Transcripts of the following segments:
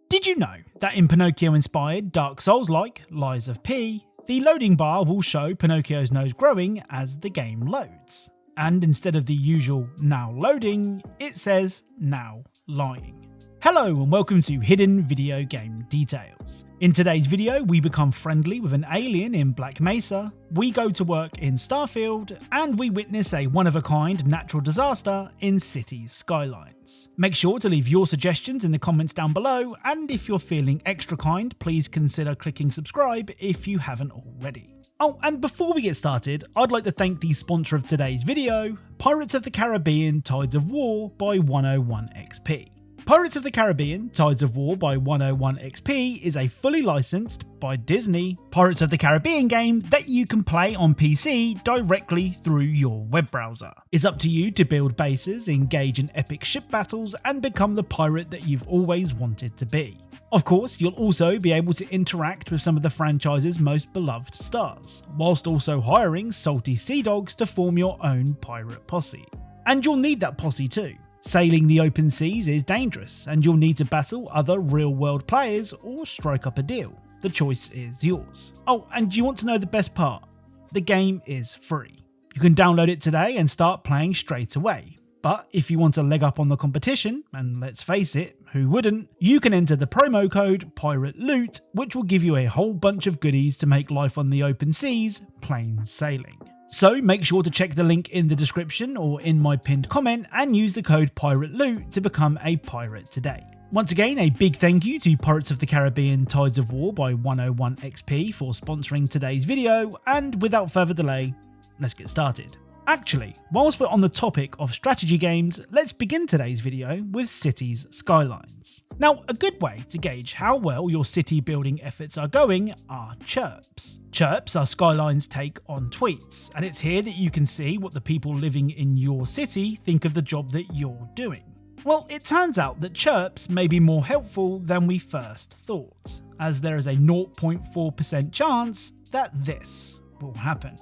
Did you know that in Pinocchio-inspired Dark Souls-like Lies of P, the loading bar will show Pinocchio's nose growing as the game loads? And instead of the usual now loading, it says now lying. Hello and welcome to Hidden Video Game Details. In today's video, we become friendly with an alien in Black Mesa, we go to work in Starfield, and we witness a one-of-a-kind natural disaster in Cities Skylines. Make sure to leave your suggestions in the comments down below, and if you're feeling extra kind, please consider clicking subscribe if you haven't already. Oh, and before we get started, I'd like to thank the sponsor of today's video, Pirates of the Caribbean Tides of War by 101XP. Pirates of the Caribbean Tides of War by 101XP is a fully licensed, by Disney, Pirates of the Caribbean game that you can play on PC directly through your web browser. It's up to you to build bases, engage in epic ship battles, and become the pirate that you've always wanted to be. Of course, you'll also be able to interact with some of the franchise's most beloved stars, whilst also hiring salty sea dogs to form your own pirate posse. And you'll need that posse too. Sailing the open seas is dangerous, and you'll need to battle other real-world players or strike up a deal. The choice is yours. Oh, and you want to know the best part? The game is free. You can download it today and start playing straight away. But if you want a leg up on the competition, and let's face it, who wouldn't, you can enter the promo code PIRATELOOT, which will give you a whole bunch of goodies to make life on the open seas plain sailing. So make sure to check the link in the description or in my pinned comment and use the code PIRATELOOT to become a pirate today. Once again, a big thank you to Pirates of the Caribbean Tides of War by 101XP for sponsoring today's video, and without further delay, let's get started. Actually, whilst we're on the topic of strategy games, let's begin today's video with Cities Skylines. Now, a good way to gauge how well your city building efforts are going are chirps. Chirps are Skylines' take on tweets, and it's here that you can see what the people living in your city think of the job that you're doing. Well, it turns out that chirps may be more helpful than we first thought, as there is a 0.4% chance that this will happen.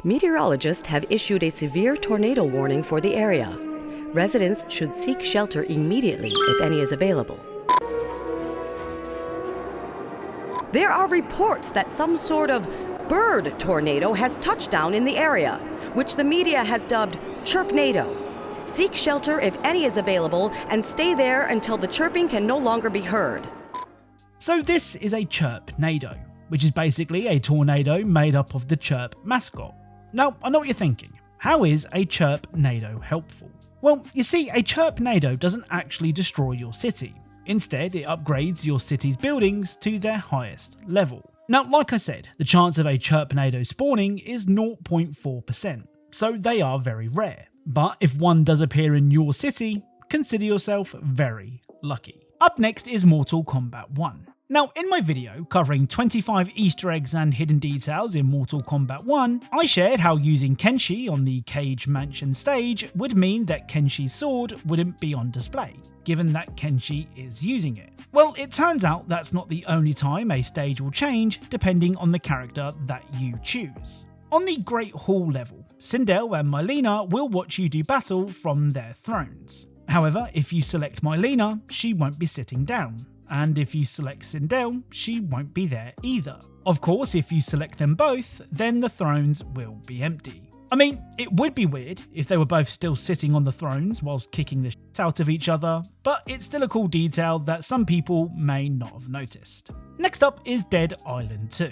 Meteorologists have issued a severe tornado warning for the area. Residents should seek shelter immediately if any is available. There are reports that some sort of bird tornado has touched down in the area, which the media has dubbed Chirpnado. Seek shelter if any is available and stay there until the chirping can no longer be heard. So this is a Chirpnado, which is basically a tornado made up of the Chirp mascot. Now, I know what you're thinking. How is a Chirpnado helpful? Well, you see, a Chirpnado doesn't actually destroy your city. Instead, it upgrades your city's buildings to their highest level. Now, like I said, the chance of a Chirpnado spawning is 0.4%, so they are very rare. But if one does appear in your city, consider yourself very lucky. Up next is Mortal Kombat 1. Now, in my video covering 25 Easter eggs and hidden details in Mortal Kombat 1, I shared how using Kenshi on the Cage Mansion stage would mean that Kenshi's sword wouldn't be on display, given that Kenshi is using it. Well, it turns out that's not the only time a stage will change depending on the character that you choose. On the Great Hall level, Sindel and Mylena will watch you do battle from their thrones. However, if you select Mylena, she won't be sitting down. And if you select Sindel, she won't be there either. Of course, if you select them both, then the thrones will be empty. I mean, it would be weird if they were both still sitting on the thrones whilst kicking the shit out of each other, but it's still a cool detail that some people may not have noticed. Next up is Dead Island 2.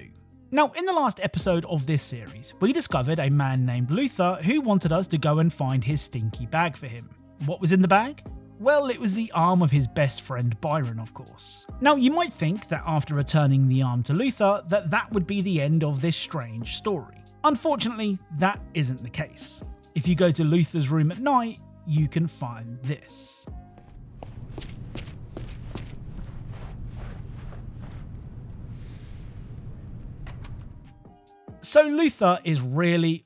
Now, in the last episode of this series, we discovered a man named Luther who wanted us to go and find his stinky bag for him. What was in the bag? Well, it was the arm of his best friend Byron, of course. Now, you might think that after returning the arm to Luther, that would be the end of this strange story. Unfortunately, that isn't the case. If you go to Luther's room at night, you can find this. So Luther is really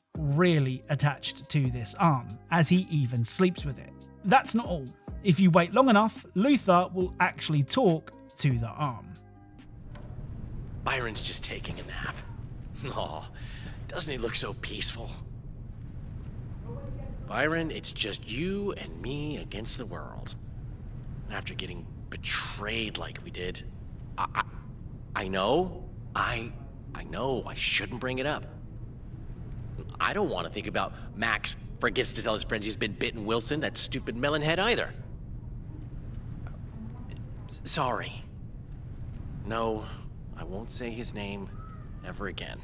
attached to this arm, as he even sleeps with it. That's not all. If you wait long enough, Luther will actually talk to the arm. Byron's just taking a nap. Aw, doesn't he look so peaceful? Byron, it's just you and me against the world. after getting betrayed like we did. I know I shouldn't bring it up. I don't want to think about Max forgets to tell his friends he's been bitten Wilson, that stupid melonhead, either. Sorry. No, I won't say his name ever again.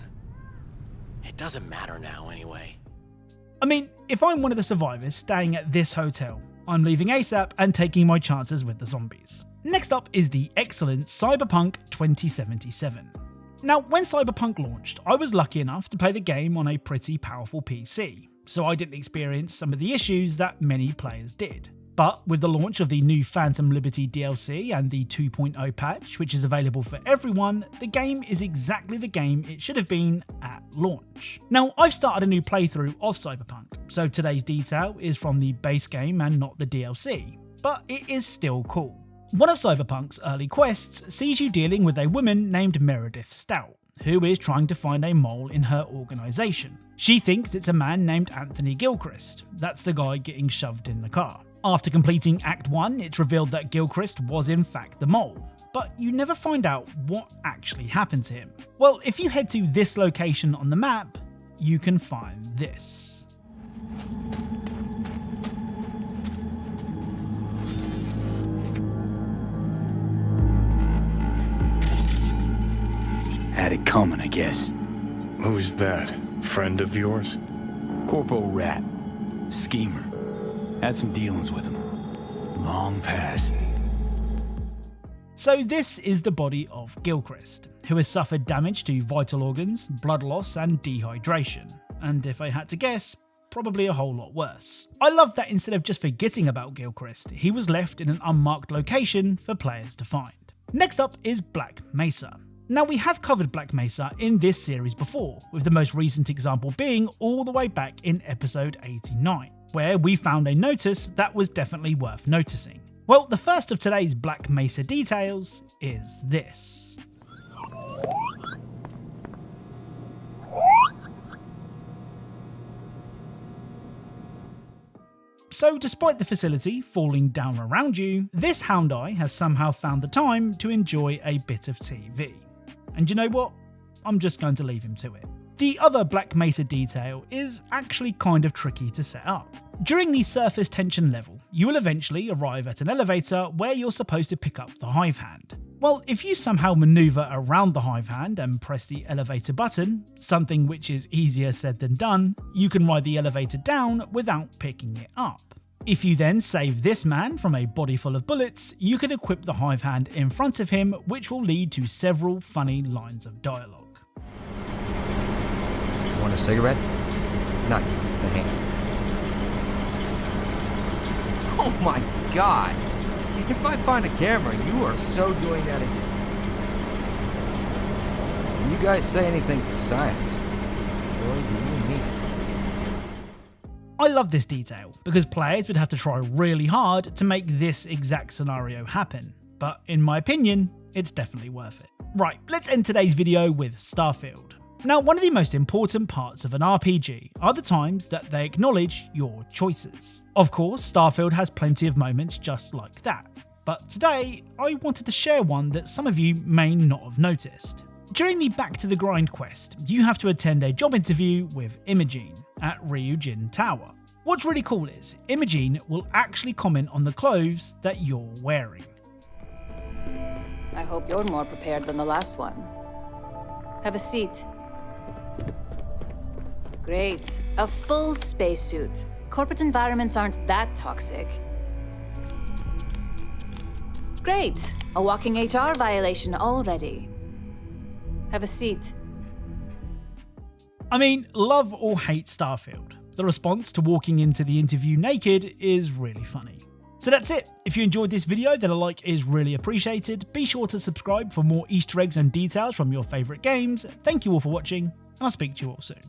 It doesn't matter now anyway. I mean, if I'm one of the survivors staying at this hotel, I'm leaving ASAP and taking my chances with the zombies. Next up is the Eggcellent Cyberpunk 2077. Now, when Cyberpunk launched, I was lucky enough to play the game on a pretty powerful PC, so I didn't experience some of the issues that many players did. But with the launch of the new Phantom Liberty DLC and the 2.0 patch, which is available for everyone, the game is exactly the game it should have been at launch. Now, I've started a new playthrough of Cyberpunk, so today's detail is from the base game and not the DLC, but it is still cool. One of Cyberpunk's early quests sees you dealing with a woman named Meredith Stout, who is trying to find a mole in her organisation. She thinks it's a man named Anthony Gilchrist. That's the guy getting shoved in the car. After completing Act 1, it's revealed that Gilchrist was in fact the mole, but you never find out what actually happened to him. Well, if you head to this location on the map, you can find this. Had it coming, I guess. Who's that? Friend of yours? Corporal Rat. Schemer. Had some dealings with him. Long past. So this is the body of Gilchrist, who has suffered damage to vital organs, blood loss and dehydration. And if I had to guess, probably a whole lot worse. I love that instead of just forgetting about Gilchrist, he was left in an unmarked location for players to find. Next up is Black Mesa. Now, we have covered Black Mesa in this series before, with the most recent example being all the way back in episode 89, where we found a notice that was definitely worth noticing. Well, the first of today's Black Mesa details is this. So despite the facility falling down around you, this hound eye has somehow found the time to enjoy a bit of TV. And you know what? I'm just going to leave him to it. The other Black Mesa detail is actually kind of tricky to set up. During the surface tension level, you will eventually arrive at an elevator where you're supposed to pick up the hive hand. Well, if you somehow maneuver around the hive hand and press the elevator button, something which is easier said than done, you can ride the elevator down without picking it up. If you then save this man from a body full of bullets, you can equip the hive hand in front of him, which will lead to several funny lines of dialogue. Want a cigarette? Not the hand. Oh my god! If I find a camera, you are so doing that again. When you guys say anything for science, boy, do you mean it. I love this detail, because players would have to try really hard to make this exact scenario happen, but in my opinion, it's definitely worth it. Right, let's end today's video with Starfield. Now, one of the most important parts of an RPG are the times that they acknowledge your choices. Of course, Starfield has plenty of moments just like that, but today I wanted to share one that some of you may not have noticed. During the Back to the Grind quest, you have to attend a job interview with Imogene at Ryujin Tower. What's really cool is, Imogene will actually comment on the clothes that you're wearing. I hope you're more prepared than the last one. Have a seat. Great. A full spacesuit. Corporate environments aren't that toxic. Great. A walking HR violation already. Have a seat. I mean, love or hate Starfield, the response to walking into the interview naked is really funny. So that's it. If you enjoyed this video, then a like is really appreciated. Be sure to subscribe for more Easter eggs and details from your favourite games. Thank you all for watching, and I'll speak to you all soon.